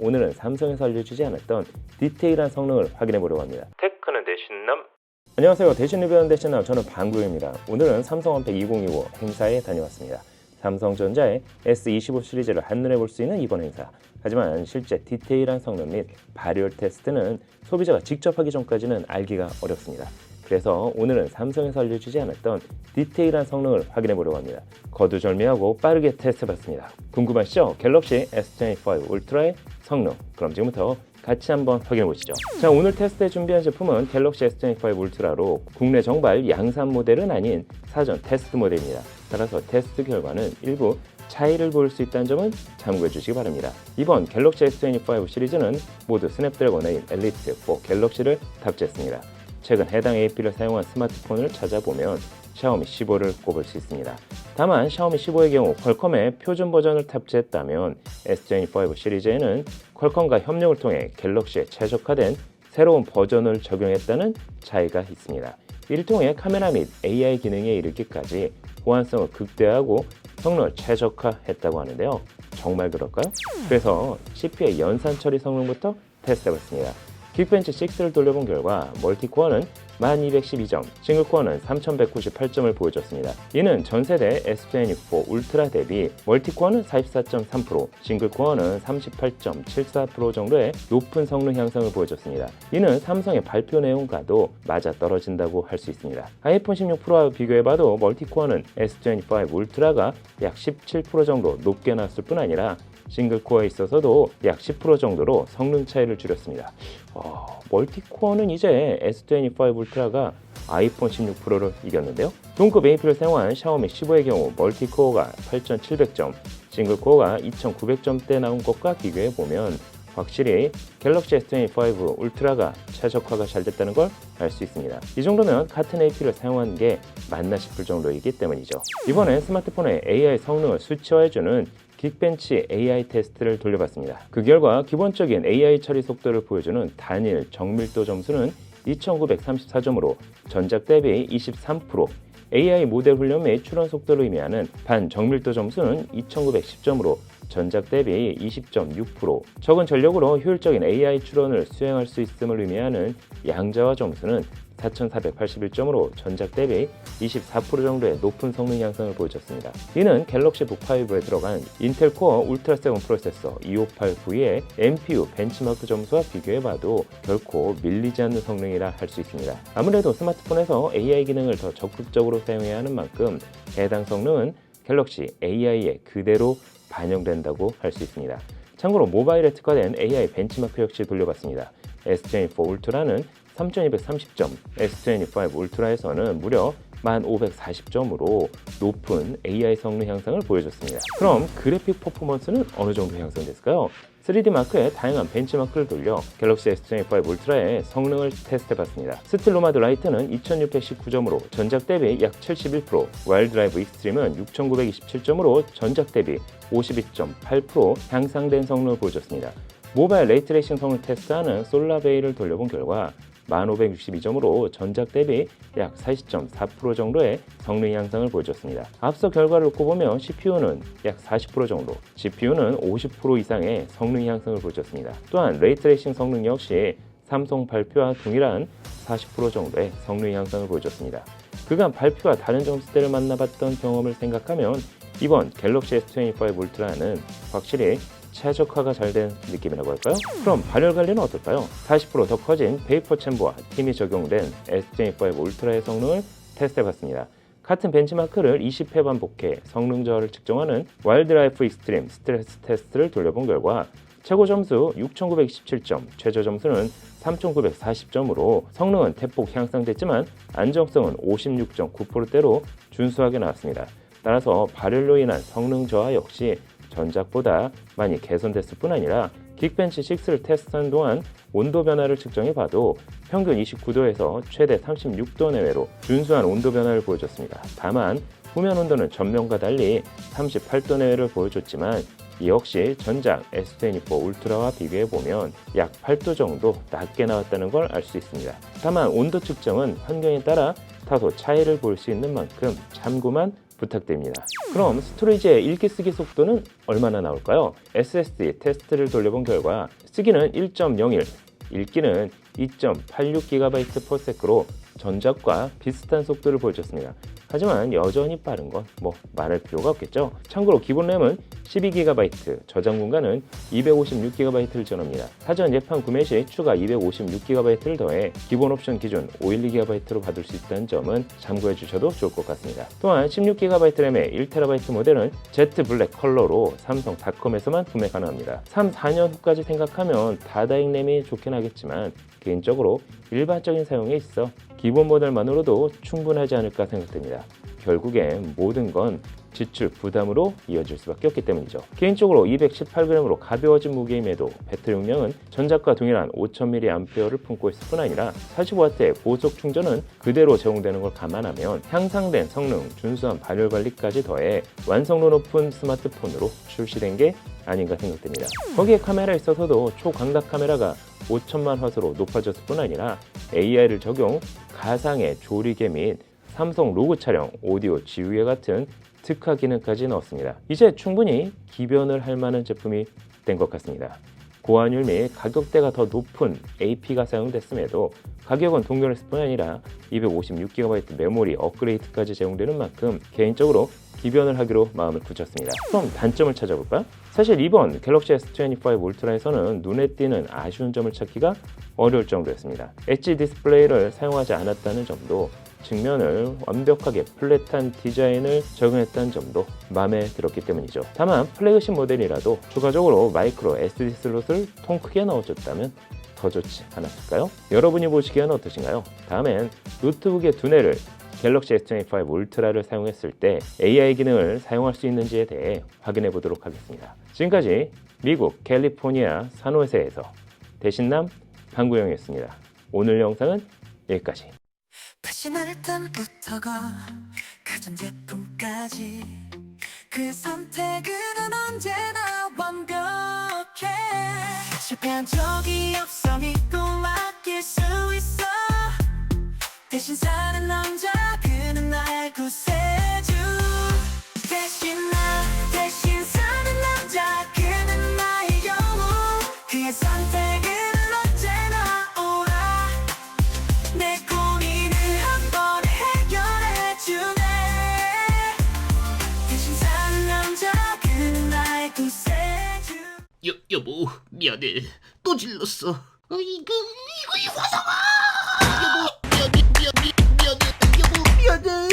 오늘은 삼성에서 알려주지 않았던 디테일한 성능을 확인해 보려고 합니다. 테크는 대신남. 안녕하세요. 대신 리뷰하는 대신남, 저는 방구입니다. 오늘은 삼성 언팩 2025 행사에 다녀왔습니다. 삼성전자의 S25 시리즈를 한눈에 볼 수 있는 이번 행사. 하지만 실제 디테일한 성능 및 발열 테스트는 소비자가 직접 하기 전까지는 알기가 어렵습니다. 그래서 오늘은 삼성에서 알려주지 않았던 디테일한 성능을 확인해 보려고 합니다. 거두절미하고 빠르게 테스트해봤습니다. 궁금하시죠? 갤럭시 S25 울트라의 성능. 그럼 지금부터 같이 한번 확인해 보시죠. 자, 오늘 테스트에 준비한 제품은 갤럭시 S25 울트라로 국내 정발 양산 모델은 아닌 사전 테스트 모델입니다. 따라서 테스트 결과는 일부 차이를 볼 수 있다는 점은 참고해 주시기 바랍니다. 이번 갤럭시 S25 시리즈는 모두 스냅드래곤 8 엘리트 4 갤럭시를 탑재했습니다. 최근 해당 AP를 사용한 스마트폰을 찾아보면 샤오미 15를 꼽을 수 있습니다. 다만 샤오미 15의 경우 퀄컴의 표준 버전을 탑재했다면 S25 시리즈에는 퀄컴과 협력을 통해 갤럭시에 최적화된 새로운 버전을 적용했다는 차이가 있습니다. 이를 통해 카메라 및 AI 기능에 이르기까지 호환성을 극대화하고 성능을 최적화했다고 하는데요. 정말 그럴까요? 그래서 CPU의 연산 처리 성능부터 테스트해봤습니다. 긱벤치 6를 돌려본 결과 멀티코어는 1212점, 싱글코어는 3198점을 보여줬습니다. 이는 전세대 S24 울트라 대비 멀티코어는 44.3%, 싱글코어는 38.74% 정도의 높은 성능 향상을 보여줬습니다. 이는 삼성의 발표 내용과도 맞아떨어진다고 할 수 있습니다. 아이폰 16 프로와 비교해봐도 멀티코어는 S25 울트라가 약 17% 정도 높게 나왔을 뿐 아니라 싱글코어에 있어서도 약 10% 정도로 성능 차이를 줄였습니다. 멀티코어는 이제 S25 울트라가 아이폰 16 프로를 이겼는데요. 동급 AP를 사용한 샤오미 15의 경우 멀티코어가 8700점, 싱글코어가 2900점대 나온 것과 비교해보면 확실히 갤럭시 S25 울트라가 최적화가 잘 됐다는 걸 알 수 있습니다. 이 정도면 같은 AP를 사용한 게 맞나 싶을 정도이기 때문이죠. 이번엔 스마트폰의 AI 성능을 수치화해주는 긱벤치 AI 테스트를 돌려봤습니다. 그 결과 기본적인 AI 처리 속도를 보여주는 단일 정밀도 점수는 2934점으로 전작 대비 23%, AI 모델 훈련 및 추론 속도를 의미하는 반정밀도 점수는 2910점으로 전작 대비 20.6%, 적은 전력으로 효율적인 AI 추론을 수행할 수 있음을 의미하는 양자화 점수는 4481점으로 전작 대비 24% 정도의 높은 성능 향상을 보여줬습니다. 이는 갤럭시 북5에 들어간 인텔 코어 울트라 7 프로세서 258V의 NPU 벤치마크 점수와 비교해봐도 결코 밀리지 않는 성능이라 할 수 있습니다. 아무래도 스마트폰에서 AI 기능을 더 적극적으로 사용해야 하는 만큼 해당 성능은 갤럭시 AI에 그대로 반영된다고 할 수 있습니다. 참고로 모바일에 특화된 AI 벤치마크 역시 돌려봤습니다. S24 울트라는 3230점, S25 울트라에서는 무려 1540점으로 높은 AI 성능 향상을 보여줬습니다. 그럼 그래픽 퍼포먼스는 어느 정도 향상됐을까요? 3D 마크에 다양한 벤치마크를 돌려 갤럭시 S25 울트라의 성능을 테스트해봤습니다. 스틸 노마드 라이트는 2619점으로 전작 대비 약 71%, 와일드 드라이브 익스트림은 6927점으로 전작 대비 52.8% 향상된 성능을 보여줬습니다. 모바일 레이트레이싱 성능 테스트하는 솔라베이를 돌려본 결과 1562점으로 전작 대비 약 40.4% 정도의 성능 향상을 보여줬습니다. 앞서 결과를 놓고 보면 CPU는 약 40% 정도, GPU는 50% 이상의 성능 향상을 보여줬습니다. 또한 레이트레이싱 성능 역시 삼성 발표와 동일한 40% 정도의 성능 향상을 보여줬습니다. 그간 발표와 다른 점수대를 만나봤던 경험을 생각하면 이번 갤럭시 S25 울트라는 확실히 최적화가 잘 된 느낌이라고 할까요? 그럼 발열 관리는 어떨까요? 40%더 커진 베이퍼 챔버와 팀이 적용된 S25 울트라의 성능을 테스트해봤습니다. 같은 벤치마크를 20회 반복해 성능 저하를 측정하는 와일드 라이프 익스트림 스트레스 테스트를 돌려본 결과 최고 점수 6927점, 최저 점수는 3940점으로 성능은 대폭 향상됐지만 안정성은 56.9%대로 준수하게 나왔습니다. 따라서 발열로 인한 성능 저하 역시 전작보다 많이 개선됐을 뿐 아니라 긱벤치 6를 테스트하는 동안 온도 변화를 측정해봐도 평균 29도에서 최대 36도 내외로 준수한 온도 변화를 보여줬습니다. 다만 후면 온도는 전면과 달리 38도 내외를 보여줬지만 이 역시 전작 S24 울트라와 비교해보면 약 8도 정도 낮게 나왔다는 걸 알 수 있습니다. 다만 온도 측정은 환경에 따라 다소 차이를 볼 수 있는 만큼 참고만 부탁드립니다. 그럼 스토리지의 읽기 쓰기 속도는 얼마나 나올까요? SSD 테스트를 돌려본 결과 쓰기는 1.01, 읽기는 2.86GB/s로 전작과 비슷한 속도를 보여줬습니다. 하지만 여전히 빠른 건 뭐 말할 필요가 없겠죠. 참고로 기본 램은 12GB, 저장 공간은 256GB를 지원합니다. 사전 예판 구매 시 추가 256GB를 더해 기본 옵션 기준 512GB로 받을 수 있다는 점은 참고해 주셔도 좋을 것 같습니다. 또한 16GB 램의 1TB 모델은 Z 블랙 컬러로 삼성닷컴에서만 구매 가능합니다. 3, 4년 후까지 생각하면 다다익 램이 좋긴 하겠지만 개인적으로 일반적인 사용에 있어 기본 모델만으로도 충분하지 않을까 생각됩니다. 결국엔 모든 건 지출 부담으로 이어질 수밖에 없기 때문이죠. 개인적으로 218g으로 가벼워진 무게임에도 배터리 용량은 전작과 동일한 5000mAh를 품고 있을 뿐 아니라 45W의 고속 충전은 그대로 제공되는 걸 감안하면 향상된 성능, 준수한 발열 관리까지 더해 완성도 높은 스마트폰으로 출시된 게 아닌가 생각됩니다. 거기에 카메라에 있어서도 초광각 카메라가 5000만 화소로 높아졌을 뿐 아니라 AI를 적용, 가상의 조리개 및 삼성 로고 촬영, 오디오 지우개 같은 특화 기능까지 넣었습니다. 이제 충분히 기변을 할 만한 제품이 된 것 같습니다. 고환율 및 가격대가 더 높은 AP가 사용됐음에도 가격은 동결했을 뿐 아니라 256GB 메모리 업그레이드까지 제공되는 만큼 개인적으로 기변을 하기로 마음을 굳혔습니다. 그럼 단점을 찾아볼까요? 사실 이번 갤럭시 S25 울트라에서는 눈에 띄는 아쉬운 점을 찾기가 어려울 정도였습니다. 엣지 디스플레이를 사용하지 않았다는 점도, 측면을 완벽하게 플랫한 디자인을 적용했다는 점도 마음에 들었기 때문이죠. 다만 플래그십 모델이라도 추가적으로 마이크로 SD 슬롯을 통 크게 넣어줬다면 더 좋지 않았을까요? 여러분이 보시기에는 어떠신가요? 다음엔 노트북의 두뇌를 갤럭시 S25 울트라를 사용했을 때 AI 기능을 사용할 수 있는지에 대해 확인해 보도록 하겠습니다. 지금까지 미국 캘리포니아 산호세에서 대신남 방구영이었습니다. 오늘 영상은 여기까지. 패션을 땀부터가 가전제품까지 그 선택은 언제나 완벽해. 실패한 적이 없어 믿고 맡길 수 있어. 대신 사는 남자 그는 나의 구세주. 대신 사는 남자 그는 나의 영웅. 그의 선택은 언제나 옳아. 내 고민을 한 번에 해결해주네. 대신 사는 남자 그는 나의 구세주. 여보 미안해 또 질렀어. 이거 이 화상아. 여보 미안해 여보 미안해.